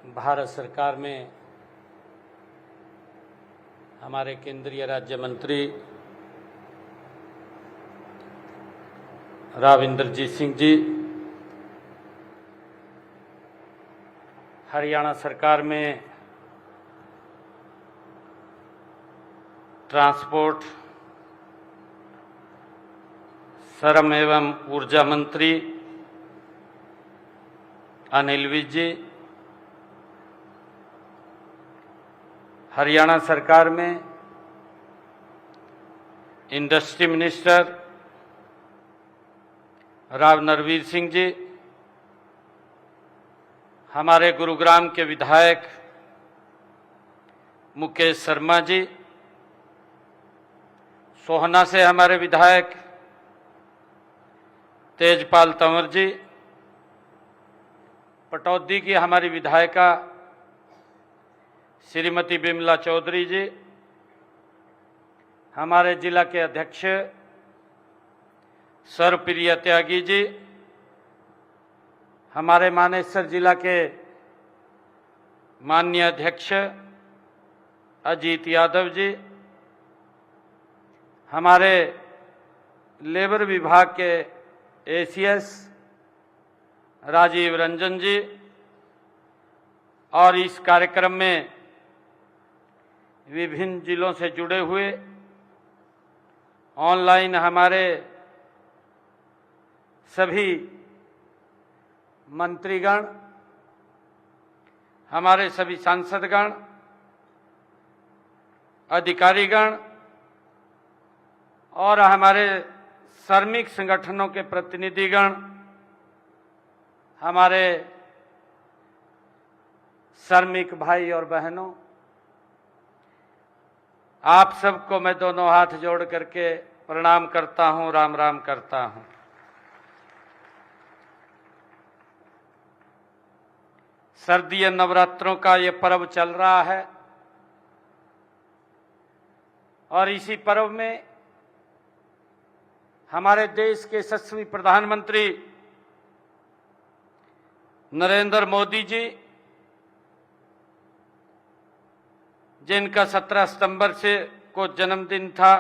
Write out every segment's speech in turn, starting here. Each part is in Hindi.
भारत सरकार में हमारे केंद्रीय राज्य मंत्री राव इंद्रजीत सिंह जी, हरियाणा सरकार में ट्रांसपोर्ट, श्रम एवं ऊर्जा मंत्री अनिल विज जी, हरियाणा सरकार में इंडस्ट्री मिनिस्टर राव नरवीर सिंह जी, हमारे गुरुग्राम के विधायक मुकेश शर्मा जी, सोहना से हमारे विधायक तेजपाल तंवर जी, पटौदी की हमारी विधायिका श्रीमती बिमला चौधरी जी, हमारे जिला के अध्यक्ष सर्वप्रिय त्यागी जी, हमारे मानेसर जिला के माननीय अध्यक्ष अजीत यादव जी, हमारे लेबर विभाग के एसीएस राजीव रंजन जी, और इस कार्यक्रम में विभिन्न जिलों से जुड़े हुए ऑनलाइन हमारे सभी मंत्रीगण, हमारे सभी सांसदगण, अधिकारीगण और हमारे श्रमिक संगठनों के प्रतिनिधिगण, हमारे श्रमिक भाई और बहनों, आप सबको मैं दोनों हाथ जोड़ करके प्रणाम करता हूं, राम राम करता हूं। शारदीय नवरात्रों का ये पर्व चल रहा है और इसी पर्व में हमारे देश के यशस्वी प्रधानमंत्री नरेंद्र मोदी जी, जिनका 17 सितंबर से को जन्मदिन था,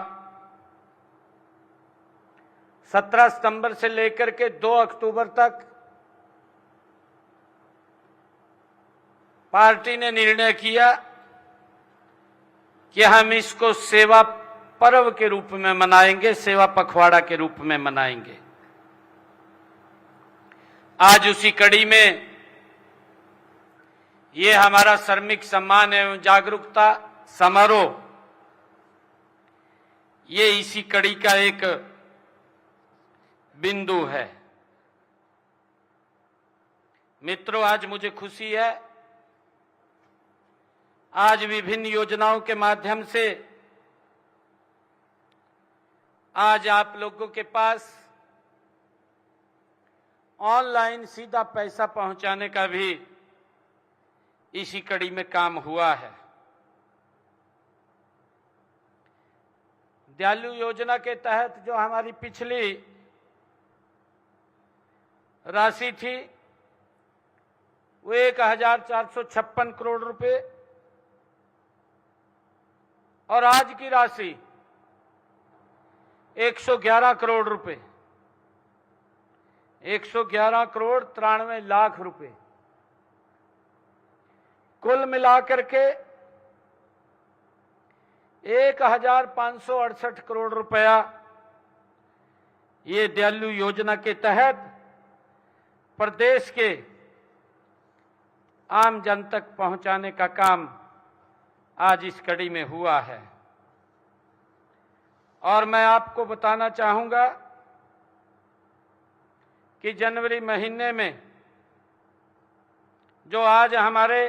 17 सितंबर से लेकर के 2 अक्टूबर तक पार्टी ने निर्णय किया कि हम इसको सेवा पर्व के रूप में मनाएंगे, सेवा पखवाड़ा के रूप में मनाएंगे। आज उसी कड़ी में ये हमारा श्रमिक सम्मान एवं जागरूकता समारोह, ये इसी कड़ी का एक बिंदु है। मित्रों, आज मुझे खुशी है, आज विभिन्न योजनाओं के माध्यम से आज आप लोगों के पास ऑनलाइन सीधा पैसा पहुंचाने का भी इसी कड़ी में काम हुआ है। दयालु योजना के तहत जो हमारी पिछली राशि थी वो 1456 करोड़ रुपए और आज की राशि 111 करोड़ रुपए, 111 करोड़ 93 लाख रुपए, कुल मिलाकर के 1568 करोड़ रुपया ये दयालु योजना के तहत प्रदेश के आम जन तक पहुंचाने का काम आज इस कड़ी में हुआ है। और मैं आपको बताना चाहूंगा कि जनवरी महीने में जो आज हमारे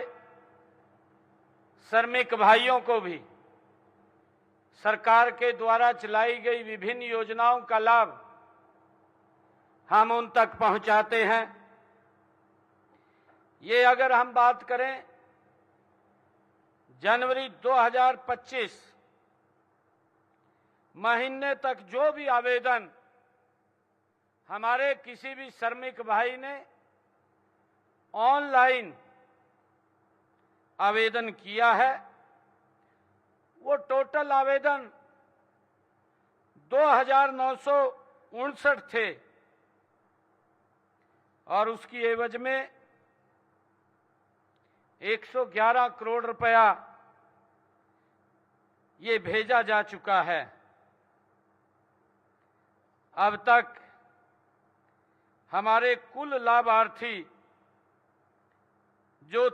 श्रमिक भाइयों को भी सरकार के द्वारा चलाई गई विभिन्न योजनाओं का लाभ हम उन तक पहुंचाते हैं। ये अगर हम बात करें जनवरी 2025 महीने तक जो भी आवेदन हमारे किसी भी श्रमिक भाई ने ऑनलाइन आवेदन किया है, वो टोटल आवेदन 2959 थे और उसकी एवज में 111 करोड़ रुपया ये भेजा जा चुका है। अब तक हमारे कुल लाभार्थी जो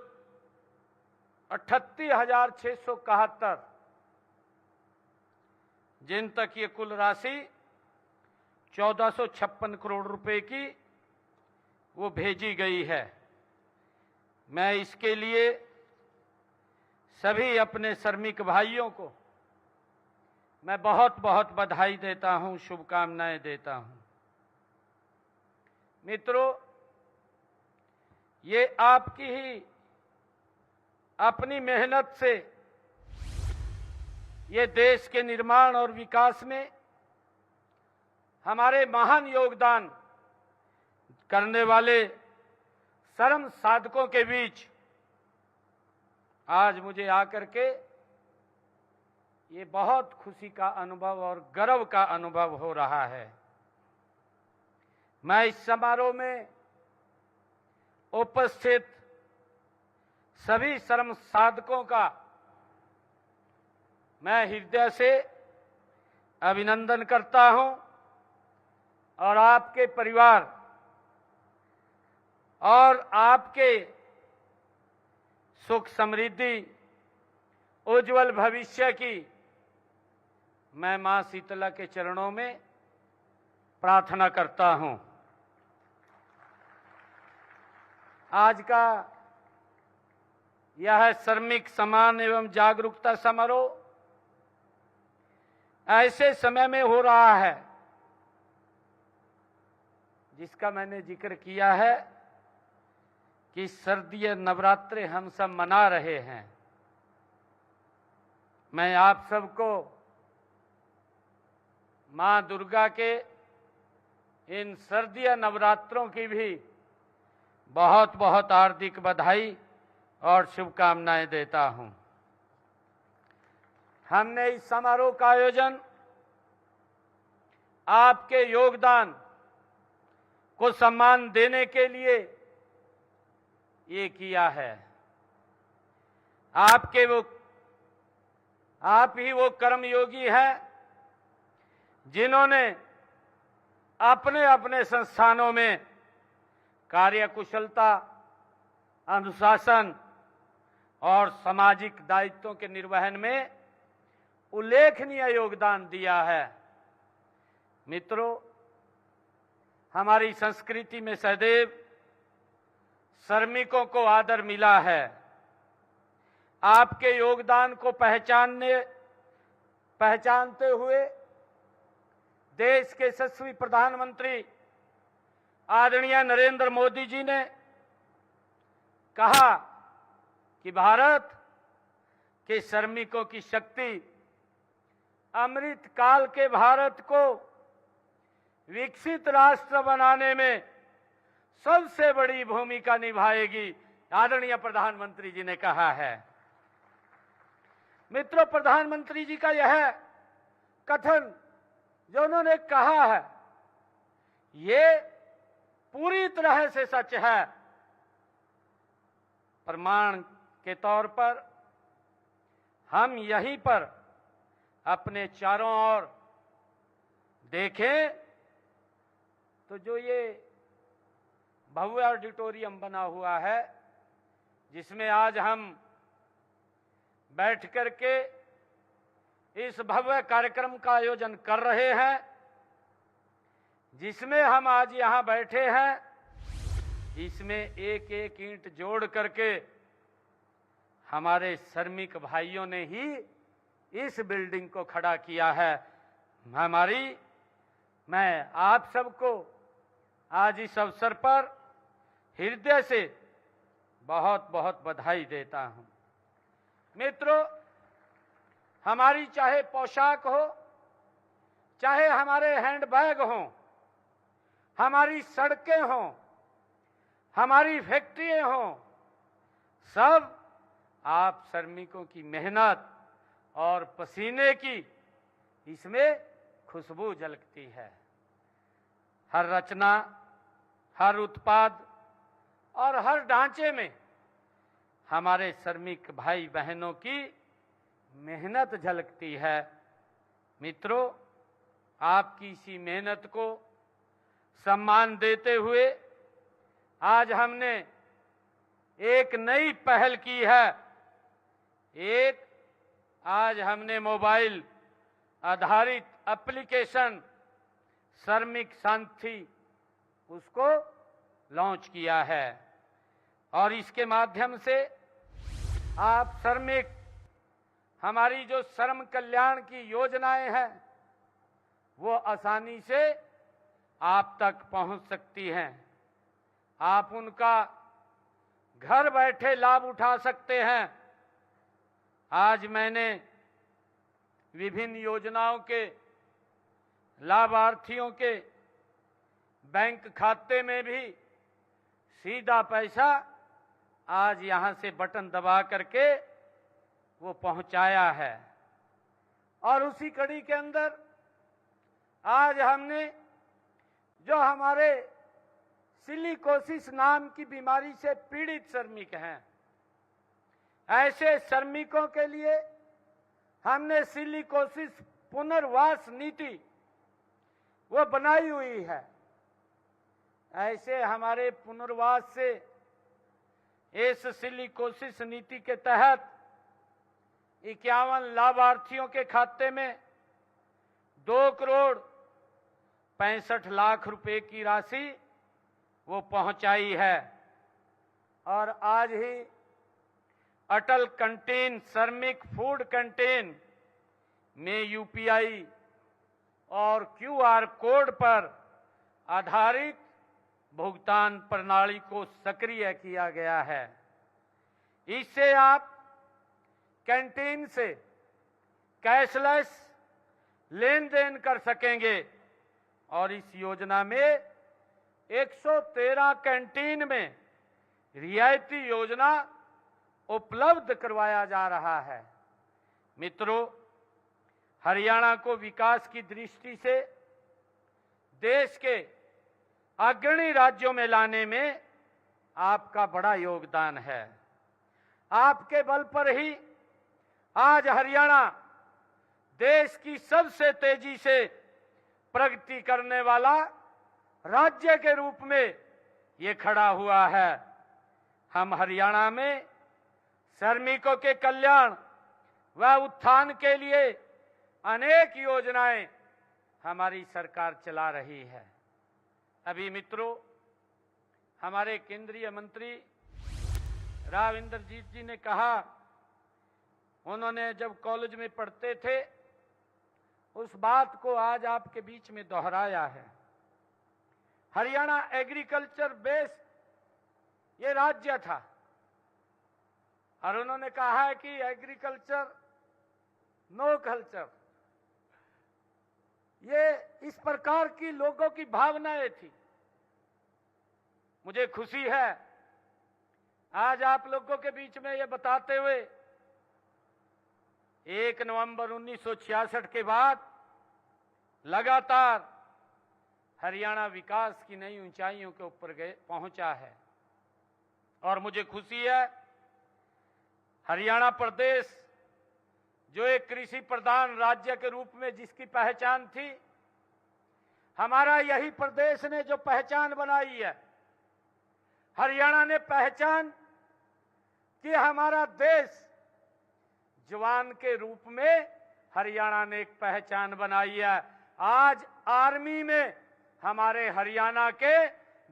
38,671, जिन तक ये कुल राशि 1456 करोड़ रुपए की वो भेजी गई है। मैं इसके लिए सभी अपने श्रमिक भाइयों को मैं बहुत बहुत बधाई देता हूं, शुभकामनाएं देता हूं। मित्रों, ये आपकी ही अपनी मेहनत से ये देश के निर्माण और विकास में हमारे महान योगदान करने वाले श्रम साधकों के बीच आज मुझे आकर के ये बहुत खुशी का अनुभव और गर्व का अनुभव हो रहा है। मैं इस समारोह में उपस्थित सभी श्रम साधकों का मैं हृदय से अभिनंदन करता हूं और आपके परिवार और आपके सुख समृद्धि उज्जवल भविष्य की मैं मां शीतला के चरणों में प्रार्थना करता हूं। आज का यह श्रमिक सम्मान एवं जागरूकता समारोह ऐसे समय में हो रहा है जिसका मैंने जिक्र किया है कि शारदीय नवरात्रे हम सब मना रहे हैं। मैं आप सबको मां दुर्गा के इन शारदीय नवरात्रों की भी बहुत बहुत हार्दिक बधाई और शुभकामनाएं देता हूं। हमने इस समारोह का आयोजन आपके योगदान को सम्मान देने के लिए ये किया है। आप ही वो कर्मयोगी हैं जिन्होंने अपने अपने संस्थानों में कार्यकुशलता, अनुशासन और सामाजिक दायित्वों के निर्वहन में उल्लेखनीय योगदान दिया है। मित्रों, हमारी संस्कृति में सदैव श्रमिकों को आदर मिला है। आपके योगदान को पहचानते हुए देश के यशस्वी प्रधानमंत्री आदरणीय नरेंद्र मोदी जी ने कहा कि भारत के श्रमिकों की शक्ति अमृत काल के भारत को विकसित राष्ट्र बनाने में सबसे बड़ी भूमिका निभाएगी, आदरणीय प्रधानमंत्री जी ने कहा है। मित्रों, प्रधानमंत्री जी का यह कथन जो उन्होंने कहा है ये पूरी तरह से सच है। प्रमाण के तौर पर हम यहीं पर अपने चारों ओर देखें तो जो ये भव्य ऑडिटोरियम बना हुआ है जिसमें आज हम बैठ करके इस भव्य कार्यक्रम का आयोजन कर रहे हैं, जिसमें हम आज यहां बैठे हैं, इसमें एक एक ईंट जोड़ करके हमारे श्रमिक भाइयों ने ही इस बिल्डिंग को खड़ा किया है। मैं आप सबको आज इस अवसर पर हृदय से बहुत बहुत बधाई देता हूं। मित्रों, हमारी चाहे पोशाक हो, चाहे हमारे हैंडबैग हों, हमारी सड़कें हों, हमारी फैक्ट्रियां हों, सब आप श्रमिकों की मेहनत और पसीने की इसमें खुशबू झलकती है। हर रचना, हर उत्पाद और हर ढांचे में हमारे श्रमिक भाई बहनों की मेहनत झलकती है। मित्रों, आपकी इसी मेहनत को सम्मान देते हुए आज हमने एक नई पहल की है। आज हमने मोबाइल आधारित एप्लीकेशन श्रमिक साथी उसको लॉन्च किया है और इसके माध्यम से आप श्रमिक हमारी जो श्रम कल्याण की योजनाएं हैं वो आसानी से आप तक पहुंच सकती हैं। आप उनका घर बैठे लाभ उठा सकते हैं। आज मैंने विभिन्न योजनाओं के लाभार्थियों के बैंक खाते में भी सीधा पैसा आज यहां से बटन दबा करके वो पहुंचाया है। और उसी कड़ी के अंदर आज हमने जो हमारे सिलिकोसिस नाम की बीमारी से पीड़ित श्रमिक हैं, ऐसे श्रमिकों के लिए हमने सिलिकोसिस पुनर्वास नीति वो बनाई हुई है। ऐसे हमारे पुनर्वास से इस सिलिकोसिस नीति के तहत 51 लाभार्थियों के खाते में 2,65,00,000 रुपए की राशि वो पहुंचाई है। और आज ही अटल कैंटीन श्रमिक फूड कैंटीन में यूपीआई और क्यूआर कोड पर आधारित भुगतान प्रणाली को सक्रिय किया गया है। इससे आप कैंटीन से कैशलेस लेन देन कर सकेंगे और इस योजना में 113 कैंटीन में रियायती योजना उपलब्ध करवाया जा रहा है। मित्रों, हरियाणा को विकास की दृष्टि से देश के अग्रणी राज्यों में लाने में आपका बड़ा योगदान है। आपके बल पर ही आज हरियाणा देश की सबसे तेजी से प्रगति करने वाला राज्य के रूप में ये खड़ा हुआ है। हम हरियाणा में श्रमिकों के कल्याण व उत्थान के लिए अनेक योजनाएं हमारी सरकार चला रही है। अभी मित्रों, हमारे केंद्रीय मंत्री राव इंद्रजीत जी ने कहा, उन्होंने जब कॉलेज में पढ़ते थे उस बात को आज आपके बीच में दोहराया है। हरियाणा एग्रीकल्चर बेस्ड ये राज्य था और उन्होंने कहा है कि एग्रीकल्चर नो कल्चर, ये इस प्रकार की लोगों की भावनाएं थी। मुझे खुशी है आज आप लोगों के बीच में ये बताते हुए 1 नवंबर 1966 के बाद लगातार हरियाणा विकास की नई ऊंचाइयों के ऊपर पहुंचा है। और मुझे खुशी है हरियाणा प्रदेश जो एक कृषि प्रधान राज्य के रूप में जिसकी पहचान थी, हमारा यही प्रदेश ने जो पहचान बनाई है, हरियाणा ने पहचान कि हमारा देश जवान के रूप में हरियाणा ने एक पहचान बनाई है। आज आर्मी में हमारे हरियाणा के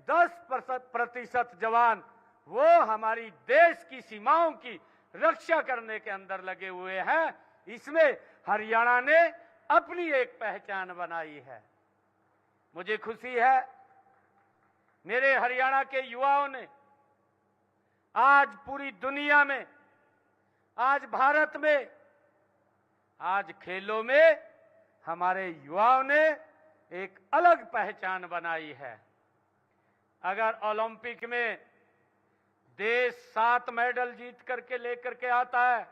10% जवान वो हमारी देश की सीमाओं की रक्षा करने के अंदर लगे हुए हैं। इसमें हरियाणा ने अपनी एक पहचान बनाई है। मुझे खुशी है मेरे हरियाणा के युवाओं ने आज पूरी दुनिया में, आज भारत में, आज खेलों में हमारे युवाओं ने एक अलग पहचान बनाई है। अगर ओलंपिक में देश 7 मेडल जीत करके लेकर के आता है,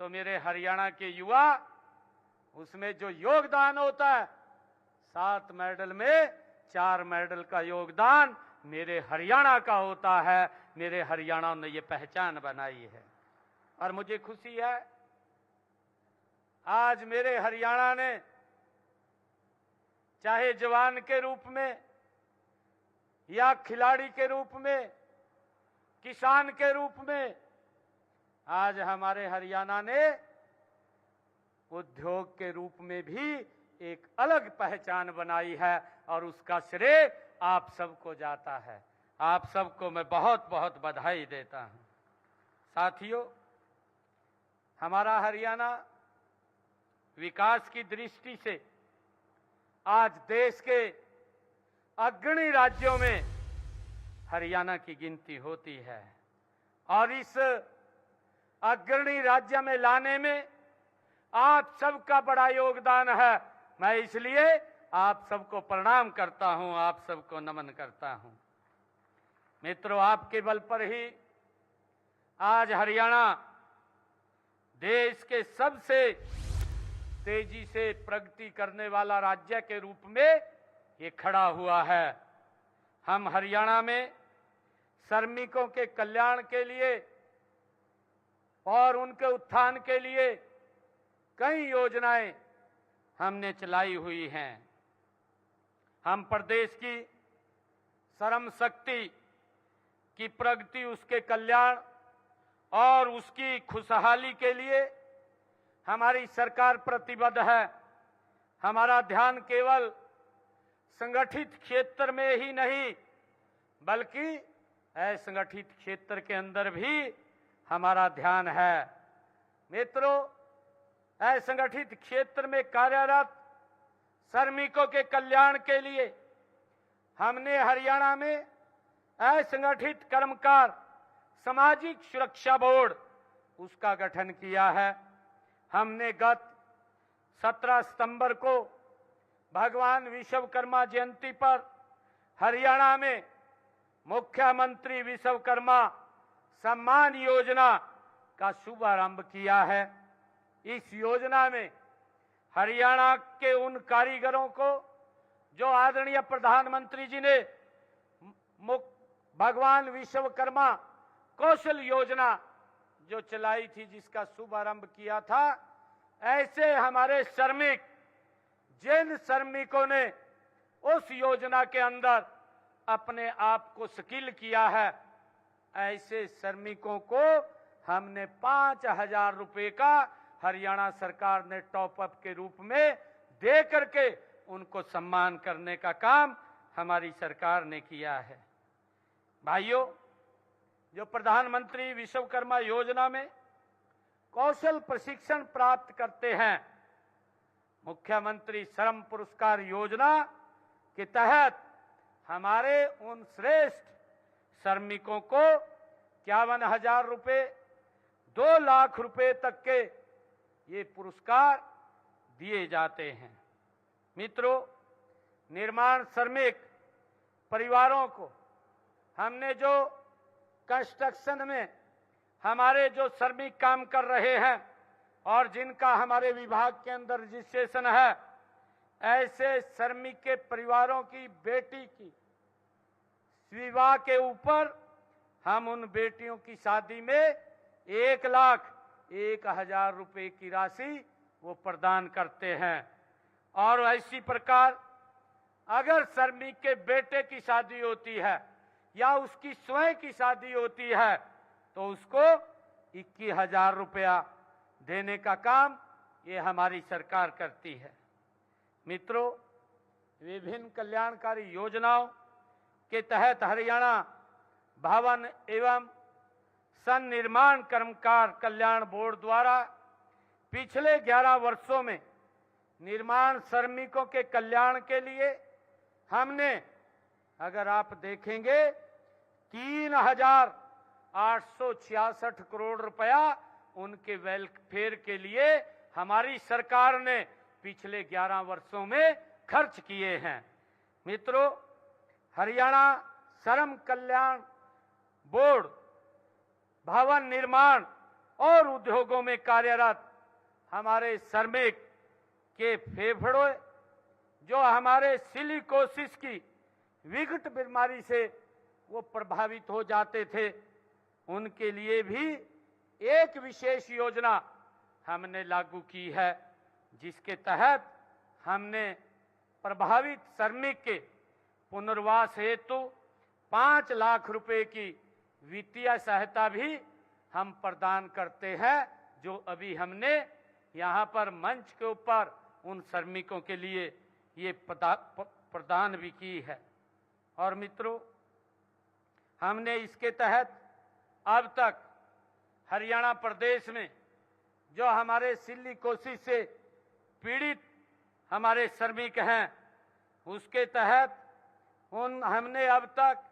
तो मेरे हरियाणा के युवा उसमें जो योगदान होता है, 7 मेडल में 4 मेडल का योगदान मेरे हरियाणा का होता है। मेरे हरियाणा ने ये पहचान बनाई है और मुझे खुशी है आज मेरे हरियाणा ने चाहे जवान के रूप में या खिलाड़ी के रूप में, किसान के रूप में, आज हमारे हरियाणा ने उद्योग के रूप में भी एक अलग पहचान बनाई है और उसका श्रेय आप सबको जाता है। आप सबको मैं बहुत बहुत बधाई देता हूं। साथियों, हमारा हरियाणा विकास की दृष्टि से आज देश के अग्रणी राज्यों में हरियाणा की गिनती होती है और इस अग्रणी राज्य में लाने में आप सबका बड़ा योगदान है। मैं इसलिए आप सबको प्रणाम करता हूं, आप सबको नमन करता हूं। मित्रों, आपके बल पर ही आज हरियाणा देश के सबसे तेजी से प्रगति करने वाला राज्य के रूप में ये खड़ा हुआ है। हम हरियाणा में श्रमिकों के कल्याण के लिए और उनके उत्थान के लिए कई योजनाएं हमने चलाई हुई हैं। हम प्रदेश की श्रम शक्ति की प्रगति, उसके कल्याण और उसकी खुशहाली के लिए हमारी सरकार प्रतिबद्ध है। हमारा ध्यान केवल संगठित क्षेत्र में ही नहीं बल्कि असंगठित क्षेत्र के अंदर भी हमारा ध्यान है। मित्रों, असंगठित क्षेत्र में कार्यरत श्रमिकों के कल्याण के लिए हमने हरियाणा में असंगठित कर्मकार सामाजिक सुरक्षा बोर्ड उसका गठन किया है। हमने गत 17 सितंबर को भगवान विश्वकर्मा जयंती पर हरियाणा में मुख्यमंत्री विश्वकर्मा सम्मान योजना का शुभारंभ किया है। इस योजना में हरियाणा के उन कारीगरों को जो आदरणीय प्रधानमंत्री जी ने भगवान विश्वकर्मा कौशल योजना जो चलाई थी, जिसका शुभारंभ किया था, ऐसे हमारे श्रमिक, जिन श्रमिकों ने उस योजना के अंदर अपने आप को स्किल किया है, ऐसे श्रमिकों को हमने 5,000 रुपए का हरियाणा सरकार ने टॉप अप के रूप में दे करके उनको सम्मान करने का काम हमारी सरकार ने किया है। भाइयों, जो प्रधानमंत्री विश्वकर्मा योजना में कौशल प्रशिक्षण प्राप्त करते हैं, मुख्यमंत्री श्रम पुरस्कार योजना के तहत हमारे उन श्रेष्ठ श्रमिकों को 51,000 रुपए, 2 लाख रुपए तक के ये पुरस्कार दिए जाते हैं। मित्रों, निर्माण श्रमिक परिवारों को हमने जो कंस्ट्रक्शन में हमारे जो श्रमिक काम कर रहे हैं और जिनका हमारे विभाग के अंदर रजिस्ट्रेशन है, ऐसे श्रमिक के परिवारों की बेटी की विवाह के ऊपर हम उन बेटियों की शादी में 1,01,000 रुपए की राशि वो प्रदान करते हैं। और ऐसी प्रकार अगर श्रमिक के बेटे की शादी होती है या उसकी स्वयं की शादी होती है तो उसको 21,000 रुपया देने का काम ये हमारी सरकार करती है। मित्रों, विभिन्न कल्याणकारी योजनाओं के तहत हरियाणा भवन एवं सन्निर्माण कर्मकार कल्याण बोर्ड द्वारा पिछले 11 वर्षों में निर्माण श्रमिकों के कल्याण के लिए हमने, अगर आप देखेंगे, 3,866 करोड़ रुपया उनके वेलफेयर के लिए हमारी सरकार ने पिछले 11 वर्षों में खर्च किए हैं। मित्रों, हरियाणा श्रम कल्याण बोर्ड, भवन निर्माण और उद्योगों में कार्यरत हमारे श्रमिक के फेफड़े जो हमारे सिलिकोसिस की विकट बीमारी से वो प्रभावित हो जाते थे, उनके लिए भी एक विशेष योजना हमने लागू की है, जिसके तहत हमने प्रभावित श्रमिक के पुनर्वास हेतु 5 लाख रुपए की वित्तीय सहायता भी हम प्रदान करते हैं, जो अभी हमने यहाँ पर मंच के ऊपर उन श्रमिकों के लिए ये प्रदान भी की है। और मित्रों, हमने इसके तहत अब तक हरियाणा प्रदेश में जो हमारे सिलिकोसिस से पीड़ित हमारे श्रमिक हैं, उसके तहत हमने अब तक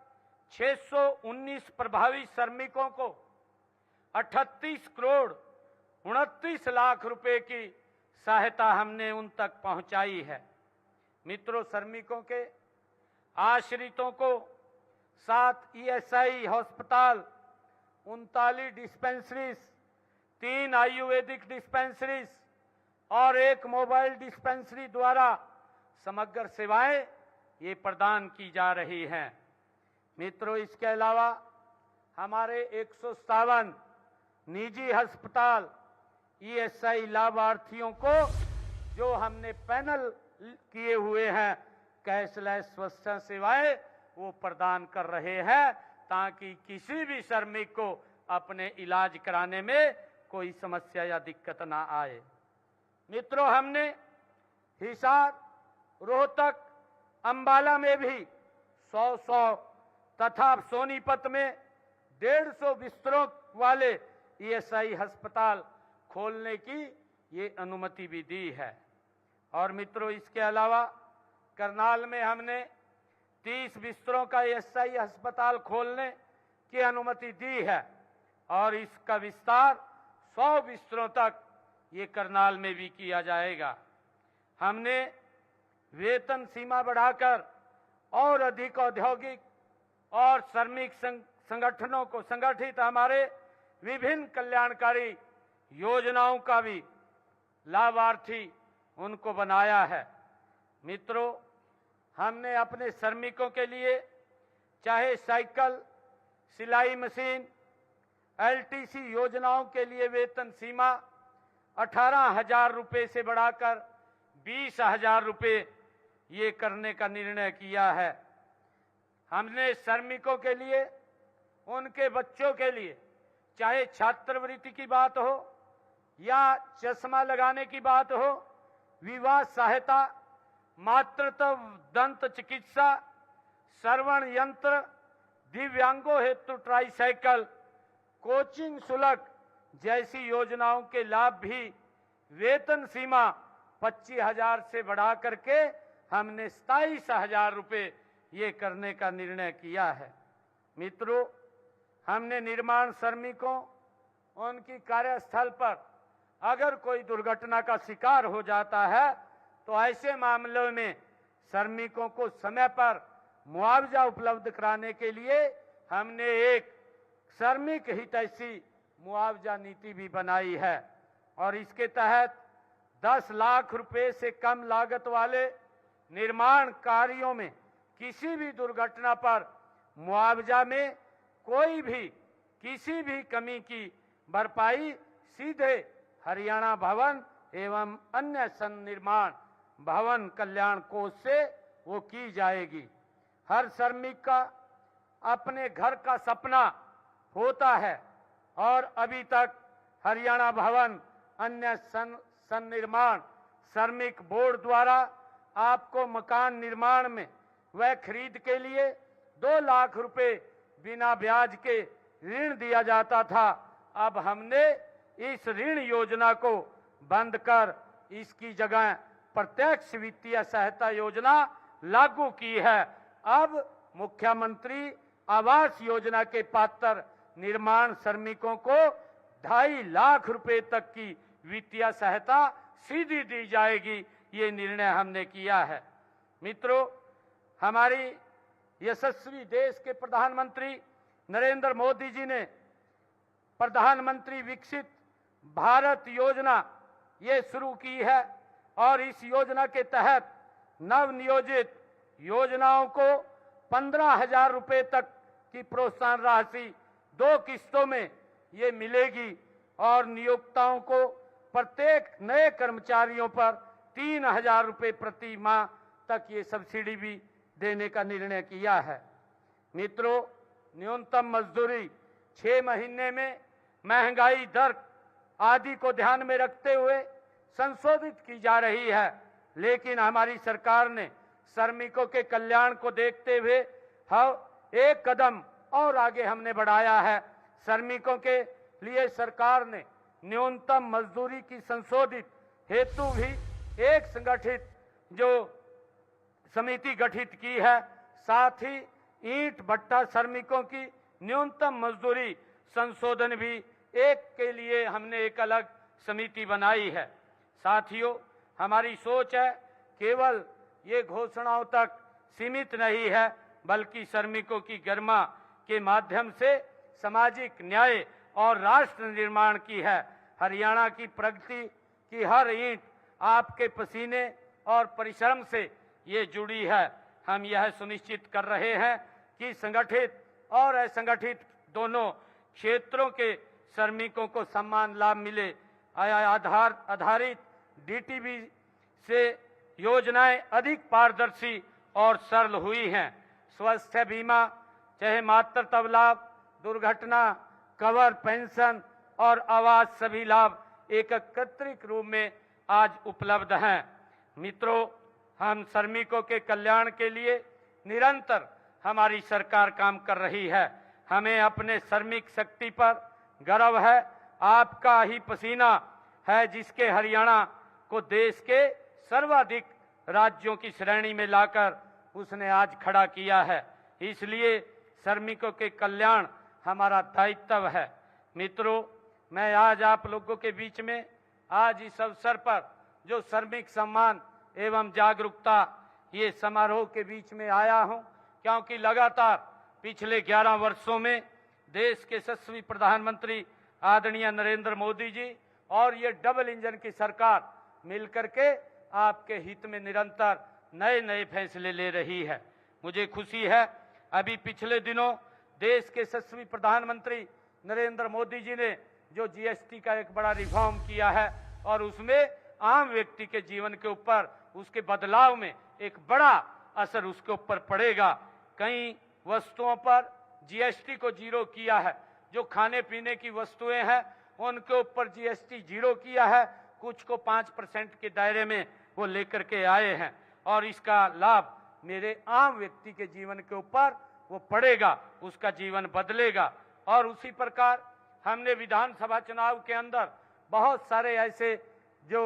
619 प्रभावित श्रमिकों को 38 करोड़ 29 लाख रुपए की सहायता हमने उन तक पहुंचाई है। मित्रों, श्रमिकों के आश्रितों को 7 ईएसआई अस्पताल, 39 डिस्पेंसरीज, 3 आयुर्वेदिक डिस्पेंसरीज और 1 मोबाइल डिस्पेंसरी द्वारा समग्र सेवाएं ये प्रदान की जा रही हैं। मित्रों, इसके अलावा हमारे 157 निजी अस्पताल ईएसआई लाभार्थियों को जो हमने पैनल किए हुए हैं कैशलेस स्वास्थ्य सेवाएं वो प्रदान कर रहे हैं, ताकि किसी भी श्रमिक को अपने इलाज कराने में कोई समस्या या दिक्कत ना आए। मित्रों, हमने हिसार, रोहतक, अंबाला में भी 100 तथा सोनीपत में 150 बिस्तरों वाले ईएसआई अस्पताल खोलने की ये अनुमति भी दी है। और मित्रों, इसके अलावा करनाल में हमने 30 बिस्तरों का ईएसआई अस्पताल खोलने की अनुमति दी है और इसका विस्तार 100 बिस्तरों तक ये करनाल में भी किया जाएगा। हमने वेतन सीमा बढ़ाकर और अधिक औद्योगिक और श्रमिक संगठनों को संगठित हमारे विभिन्न कल्याणकारी योजनाओं का भी लाभार्थी उनको बनाया है। मित्रों, हमने अपने श्रमिकों के लिए चाहे साइकिल, सिलाई मशीन, एलटीसी योजनाओं के लिए वेतन सीमा 18,000 रुपये से बढ़ाकर 20,000 रुपये ये करने का निर्णय किया है। हमने श्रमिकों के लिए, उनके बच्चों के लिए, चाहे छात्रवृत्ति की बात हो या चश्मा लगाने की बात हो, विवाह सहायता, मातृत्व दंत चिकित्सा, श्रवण यंत्र, दिव्यांगों हेतु ट्राईसाइकिल, कोचिंग शुल्क जैसी योजनाओं के लाभ भी वेतन सीमा 25,000 से बढ़ा करके हमने 27,000 रुपये ये करने का निर्णय किया है। मित्रों, हमने निर्माण श्रमिकों, उनकी कार्यस्थल पर अगर कोई दुर्घटना का शिकार हो जाता है तो ऐसे मामलों में श्रमिकों को समय पर मुआवजा उपलब्ध कराने के लिए हमने एक श्रमिक हितैषी मुआवजा नीति भी बनाई है और इसके तहत 10 लाख रुपए से कम लागत वाले निर्माण कार्यों में किसी भी दुर्घटना पर मुआवजा में कोई भी किसी भी कमी की भरपाई सीधे हरियाणा भवन एवं अन्य सन्निर्माण भवन कल्याण कोष से वो की जाएगी। हर श्रमिक का अपने घर का सपना होता है और अभी तक हरियाणा भवन अन्य सन्निर्माण श्रमिक बोर्ड द्वारा आपको मकान निर्माण में व खरीद के लिए 2 लाख रुपए बिना ब्याज के ऋण दिया जाता था। अब हमने इस ऋण योजना को बंद कर इसकी जगह प्रत्यक्ष वित्तीय सहायता योजना लागू की है। अब मुख्यमंत्री आवास योजना के पात्र निर्माण श्रमिकों को 2.5 लाख रुपए तक की वित्तीय सहायता सीधी दी जाएगी, ये निर्णय हमने किया है। मित्रों, हमारी यशस्वी देश के प्रधानमंत्री नरेंद्र मोदी जी ने प्रधानमंत्री विकसित भारत योजना ये शुरू की है और इस योजना के तहत नवनियोजित योजनाओं को 15,000 रुपए तक की प्रोत्साहन राशि 2 किस्तों में ये मिलेगी और नियोक्ताओं को प्रत्येक नए कर्मचारियों पर 3,000 रुपए प्रति माह तक ये सब्सिडी भी देने का निर्णय किया है। मित्रों, न्यूनतम मजदूरी 6 महीने में महंगाई दर आदि को ध्यान में रखते हुए संशोधित की जा रही है, लेकिन हमारी सरकार ने श्रमिकों के कल्याण को देखते हुए एक कदम और आगे हमने बढ़ाया है। श्रमिकों के लिए सरकार ने न्यूनतम मजदूरी की संशोधित हेतु भी एक संगठित जो समिति गठित की है। साथ ही ईंट भट्टा श्रमिकों की न्यूनतम मजदूरी संशोधन भी एक के लिए हमने एक अलग समिति बनाई है। साथियों, हमारी सोच है केवल ये घोषणाओं तक सीमित नहीं है, बल्कि श्रमिकों की गरिमा के माध्यम से सामाजिक न्याय और राष्ट्र निर्माण की है। हरियाणा की प्रगति की हर ईंट आपके पसीने और परिश्रम से ये जुड़ी है। हम यह सुनिश्चित कर रहे हैं कि संगठित और असंगठित दोनों क्षेत्रों के श्रमिकों को समान लाभ मिले। आधारित डीटीबी से योजनाएं अधिक पारदर्शी और सरल हुई हैं। स्वास्थ्य बीमा, चाहे मातृत्व लाभ, दुर्घटना कवर, पेंशन और आवास, सभी लाभ एकत्रित रूप में आज उपलब्ध हैं। मित्रों, हम श्रमिकों के कल्याण के लिए निरंतर हमारी सरकार काम कर रही है। हमें अपने श्रमिक शक्ति पर गर्व है। आपका ही पसीना है जिसके हरियाणा को देश के सर्वाधिक राज्यों की श्रेणी में लाकर उसने आज खड़ा किया है। इसलिए श्रमिकों के कल्याण हमारा दायित्व है। मित्रों, मैं आज आप लोगों के बीच में आज इस अवसर पर जो श्रमिक सम्मान एवं जागरूकता ये समारोह के बीच में आया हूं, क्योंकि लगातार पिछले 11 वर्षों में देश के यशस्वी प्रधानमंत्री आदरणीय नरेंद्र मोदी जी और ये डबल इंजन की सरकार मिलकर के आपके हित में निरंतर नए नए फैसले ले रही है। मुझे खुशी है, अभी पिछले दिनों देश के यशस्वी प्रधानमंत्री नरेंद्र मोदी जी ने जो जीएसटी का एक बड़ा रिफॉर्म किया है और उसमें आम व्यक्ति के जीवन के ऊपर उसके बदलाव में एक बड़ा असर उसके ऊपर पड़ेगा। कई वस्तुओं पर जीएसटी को जीरो किया है। जो खाने पीने की वस्तुएं हैं उनके ऊपर जीएसटी जीरो किया है, कुछ को 5% के दायरे में वो लेकर के आए हैं और इसका लाभ मेरे आम व्यक्ति के जीवन के ऊपर वो पड़ेगा, उसका जीवन बदलेगा। और उसी प्रकार हमने विधानसभा चुनाव के अंदर बहुत सारे ऐसे जो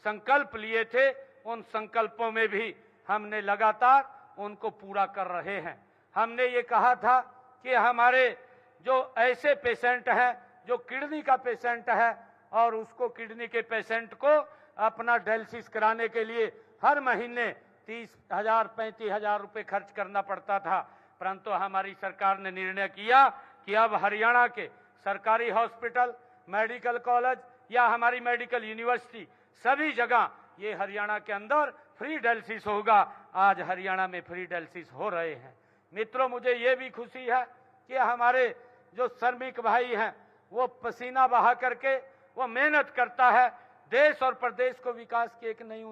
संकल्प लिए थे, उन संकल्पों में भी हमने लगातार उनको पूरा कर रहे हैं। हमने ये कहा था कि हमारे जो ऐसे पेशेंट हैं जो किडनी का पेशेंट है और उसको किडनी के पेशेंट को अपना डायलिसिस कराने के लिए हर महीने 30,000 35,000 रुपए खर्च करना पड़ता था, परंतु हमारी सरकार ने निर्णय किया कि अब हरियाणा के सरकारी हॉस्पिटल, मेडिकल कॉलेज या हमारी मेडिकल यूनिवर्सिटी सभी जगह ये हरियाणा के अंदर फ्री डायलिसिस होगा। आज हरियाणा में फ्री डायलिसिस हो रहे हैं। मित्रों, मुझे ये भी खुशी है कि हमारे जो श्रमिक भाई हैं वो पसीना बहा करके वो मेहनत करता है। देश और प्रदेश को विकास की एक नई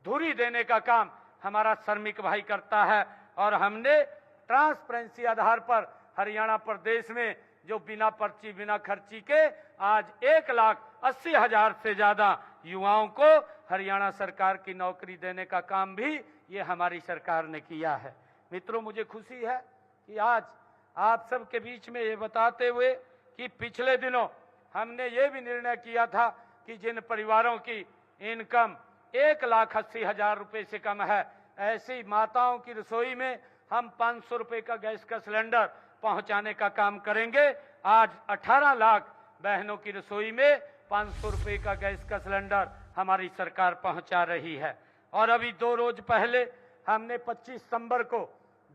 धुरी देने का काम हमारा श्रमिक भाई करता है और हमने ट्रांसपेरेंसी आधार पर हरियाणा प्रदेश में जो बिना पर्ची बिना खर्ची के आज 1,80,000 से ज्यादा युवाओं को हरियाणा सरकार की नौकरी देने का काम भी ये हमारी सरकार ने किया है। मित्रों, मुझे खुशी है कि आज आप सबके बीच में ये बताते हुए कि पिछले दिनों हमने ये भी निर्णय किया था कि जिन परिवारों की इनकम 1,80,000 रुपए से कम है, ऐसी माताओं की रसोई में हम 500 रुपए का गैस का सिलेंडर पहुंचाने का काम करेंगे। आज 18 लाख बहनों की रसोई में 500 रुपए का गैस का सिलेंडर हमारी सरकार पहुंचा रही है। और अभी 2 रोज पहले हमने 25 सितंबर को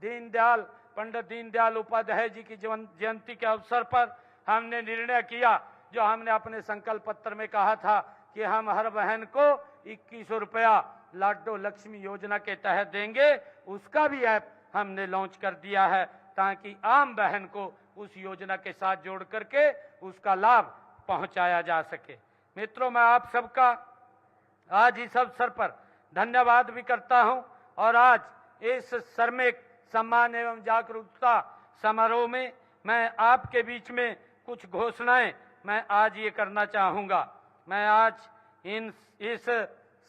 दीनदयाल पंडित दीनदयाल उपाध्याय जी की जयंती के अवसर पर हमने निर्णय किया, जो हमने अपने संकल्प पत्र में कहा था कि हम हर बहन को 2100 रुपया लाडो लक्ष्मी योजना के तहत देंगे। उसका भी ऐप हमने लॉन्च कर दिया है ताकि आम बहन को उस योजना के साथ जोड़ करके उसका लाभ पहुंचाया जा सके। मित्रों, मैं आप सबका आज इस अवसर पर धन्यवाद भी करता हूं और आज इस श्रमिक सम्मान एवं जागरूकता समारोह में मैं आपके बीच में कुछ घोषणाएं मैं आज ये करना चाहूँगा। मैं आज इस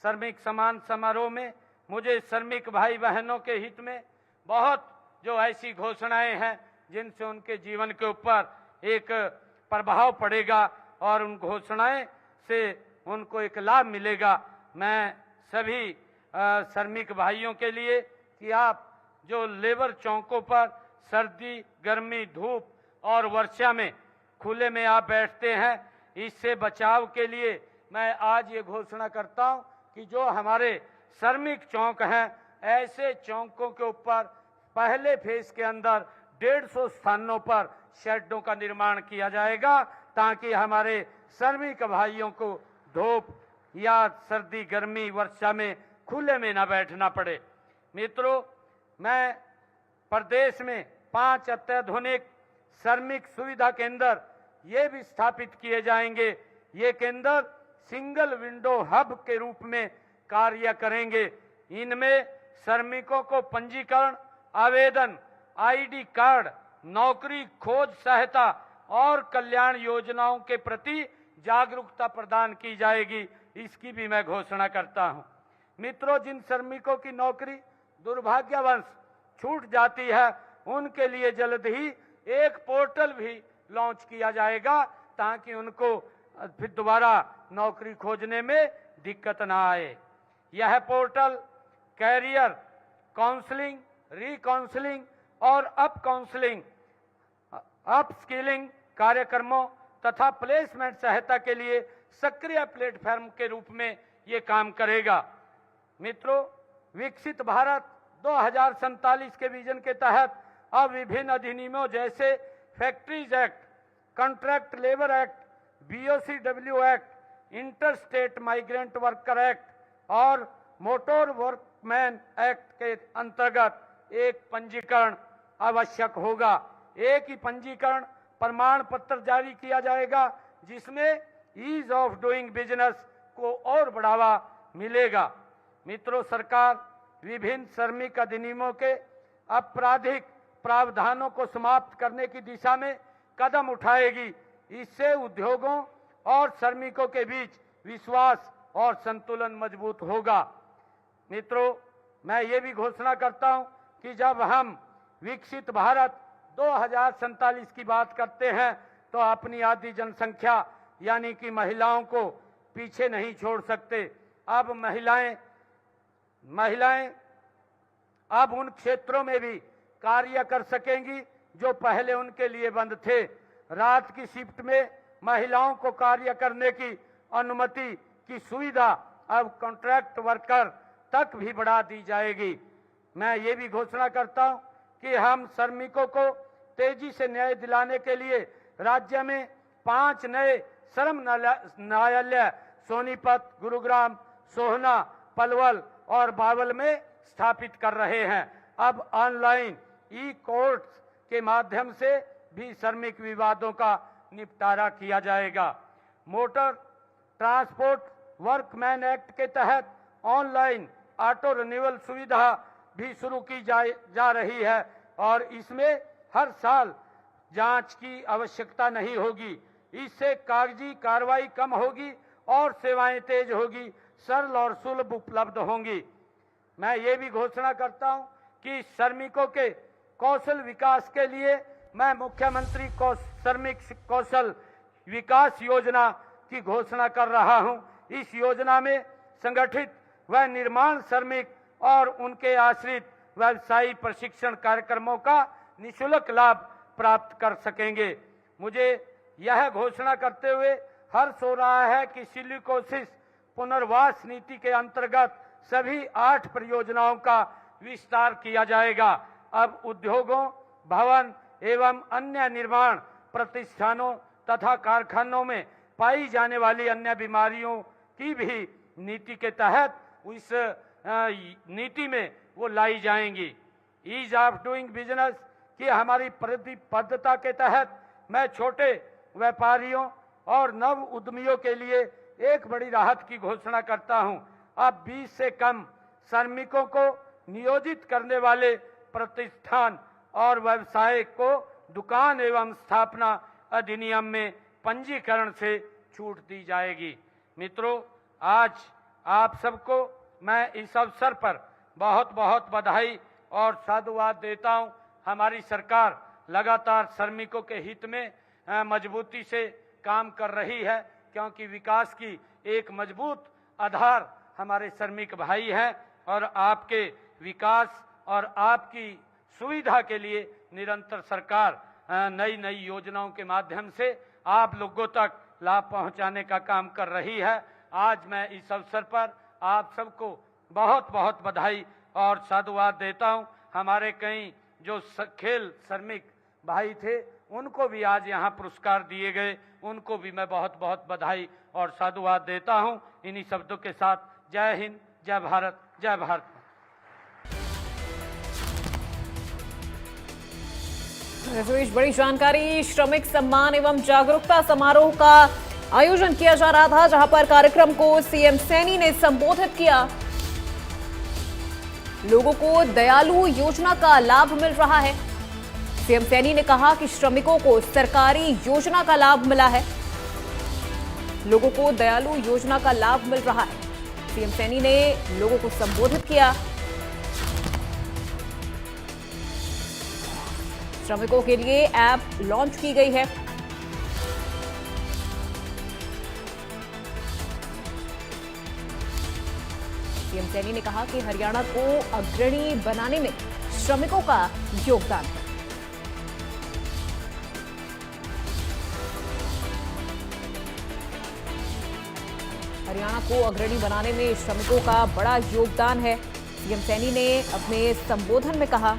श्रमिक सम्मान समारोह में मुझे श्रमिक भाई बहनों के हित में बहुत जो ऐसी घोषणाएं हैं जिनसे उनके जीवन के ऊपर एक प्रभाव पड़ेगा और उन घोषणाएं से उनको एक लाभ मिलेगा। मैं सभी श्रमिक भाइयों के लिए कि आप जो लेबर चौकों पर सर्दी, गर्मी, धूप और वर्षा में खुले में आप बैठते हैं, इससे बचाव के लिए मैं आज ये घोषणा करता हूं कि जो हमारे श्रमिक चौक हैं, ऐसे चौकों के ऊपर पहले फेज के अंदर 150 स्थानों पर शेडों का निर्माण किया जाएगा ताकि हमारे श्रमिक भाइयों को धूप या सर्दी, गर्मी, वर्षा में खुले में न बैठना पड़े। मित्रों, मैं प्रदेश में 5 अत्याधुनिक श्रमिक सुविधा केंद्र ये भी स्थापित किए जाएंगे। ये केंद्र सिंगल विंडो हब के रूप में कार्य करेंगे। इनमें श्रमिकों को पंजीकरण, आवेदन, आईडी कार्ड, नौकरी खोज सहायता और कल्याण योजनाओं के प्रति जागरूकता प्रदान की जाएगी। इसकी भी मैं घोषणा करता हूं। मित्रों, जिन श्रमिकों की नौकरी दुर्भाग्यवश छूट जाती है, उनके लिए जल्द ही एक पोर्टल भी लॉन्च किया जाएगा ताकि उनको फिर दोबारा नौकरी खोजने में दिक्कत ना आए। यह पोर्टल कैरियर काउंसलिंग, रिकाउंसलिंग और अप स्किलिंग कार्यक्रमों तथा प्लेसमेंट सहायता के लिए सक्रिय प्लेटफॉर्म के रूप में ये काम करेगा। मित्रों, विकसित भारत 2047 के विजन के तहत अब विभिन्न अधिनियमों जैसे factories act, contract labour act, BOCW act, interstate migrant worker act और मोटर वर्कमैन एक्ट के अंतर्गत एक पंजीकरण आवश्यक होगा। एक ही पंजीकरण प्रमाण पत्र जारी किया जाएगा जिसमें ईज ऑफ डूइंग बिजनेस को और बढ़ावा मिलेगा। मित्रों, सरकार विभिन्न श्रमिक अधिनियमों के आपराधिक प्रावधानों को समाप्त करने की दिशा में कदम उठाएगी। इससे उद्योगों और श्रमिकों के बीच विश्वास और संतुलन मजबूत होगा। मित्रों, मैं ये भी घोषणा करता हूं कि जब हम विकसित भारत 2047 की बात करते हैं तो अपनी आधी जनसंख्या यानी कि महिलाओं को पीछे नहीं छोड़ सकते। अब महिलाएं अब उन क्षेत्रों में भी कार्य कर सकेंगी जो पहले उनके लिए बंद थे। रात की शिफ्ट में महिलाओं को कार्य करने की अनुमति की सुविधा अब कॉन्ट्रैक्ट वर्कर तक भी बढ़ा दी जाएगी। मैं ये भी घोषणा करता हूं कि हम श्रमिकों को तेजी से न्याय दिलाने के लिए राज्य में 5 नए श्रम न्यायालय सोनीपत, गुरुग्राम, सोहना, पलवल और बावल में स्थापित कर रहे हैं। अब ऑनलाइन ई-कोर्ट्स के माध्यम से भी श्रमिक विवादों का निपटारा किया जाएगा। मोटर ट्रांसपोर्ट वर्कमैन एक्ट के तहत ऑनलाइन ऑटो रिन्यूअल सुविधा भी शुरू की जा रही है और इसमें हर साल जांच की आवश्यकता नहीं होगी। इससे कागजी कार्रवाई कम होगी और सेवाएं तेज होगी, सरल और सुलभ उपलब्ध होंगी। मैं ये भी घोषणा करता हूं कि श्रमिकों के कौशल विकास के लिए मैं मुख्यमंत्री श्रमिक कौशल विकास योजना की घोषणा कर रहा हूं। इस योजना में संगठित व निर्माण श्रमिक और उनके आश्रित व्यवसायी प्रशिक्षण कार्यक्रमों का निःशुल्क लाभ प्राप्त कर सकेंगे। मुझे यह घोषणा करते हुए हर्ष हो रहा है कि सिलिकोसिस पुनर्वास नीति के अंतर्गत सभी 8 परियोजनाओं का विस्तार किया जाएगा। अब उद्योगों, भवन एवं अन्य निर्माण प्रतिष्ठानों तथा कारखानों में पाई जाने वाली अन्य बीमारियों की भी नीति के तहत इस नीति में वो लाई जाएंगी। ईज ऑफ डूइंग बिजनेस की हमारी प्रतिबद्धता के तहत मैं छोटे व्यापारियों और नव उद्यमियों के लिए एक बड़ी राहत की घोषणा करता हूं। अब 20 से कम श्रमिकों को नियोजित करने वाले प्रतिष्ठान और व्यवसाय को दुकान एवं स्थापना अधिनियम में पंजीकरण से छूट दी जाएगी। मित्रों, आज आप सबको मैं इस अवसर पर बहुत बहुत बधाई और साधुवाद देता हूं। हमारी सरकार लगातार श्रमिकों के हित में मजबूती से काम कर रही है, क्योंकि विकास की एक मजबूत आधार हमारे श्रमिक भाई हैं और आपके विकास और आपकी सुविधा के लिए निरंतर सरकार नई नई योजनाओं के माध्यम से आप लोगों तक लाभ पहुंचाने का काम कर रही है। आज मैं इस अवसर पर आप सबको बहुत बहुत बधाई और साधुवाद देता हूं। हमारे कई जो खेल श्रमिक भाई थे उनको भी आज यहाँ पुरस्कार दिए गए, उनको भी मैं बहुत बहुत बधाई और साधुवाद देता हूं। इन्हीं शब्दों के साथ जय हिंद, जय भारत, जय भारत। रजनीश, बड़ी जानकारी। श्रमिक सम्मान एवं जागरूकता समारोह का आयोजन किया जा रहा था, जहां पर कार्यक्रम को सीएम सैनी ने संबोधित किया। लोगों को दयालु योजना का लाभ मिल रहा है। सीएम सैनी ने कहा कि श्रमिकों को सरकारी योजना का लाभ मिला है। लोगों को दयालु योजना का लाभ मिल रहा है। सीएम सैनी ने लोगों को संबोधित किया। श्रमिकों के लिए ऐप लॉन्च की गई है। सीएम सैनी ने कहा कि हरियाणा को अग्रणी बनाने में श्रमिकों का योगदान है। हरियाणा को अग्रणी बनाने में श्रमिकों का बड़ा योगदान है। सीएम सैनी ने अपने संबोधन में कहा।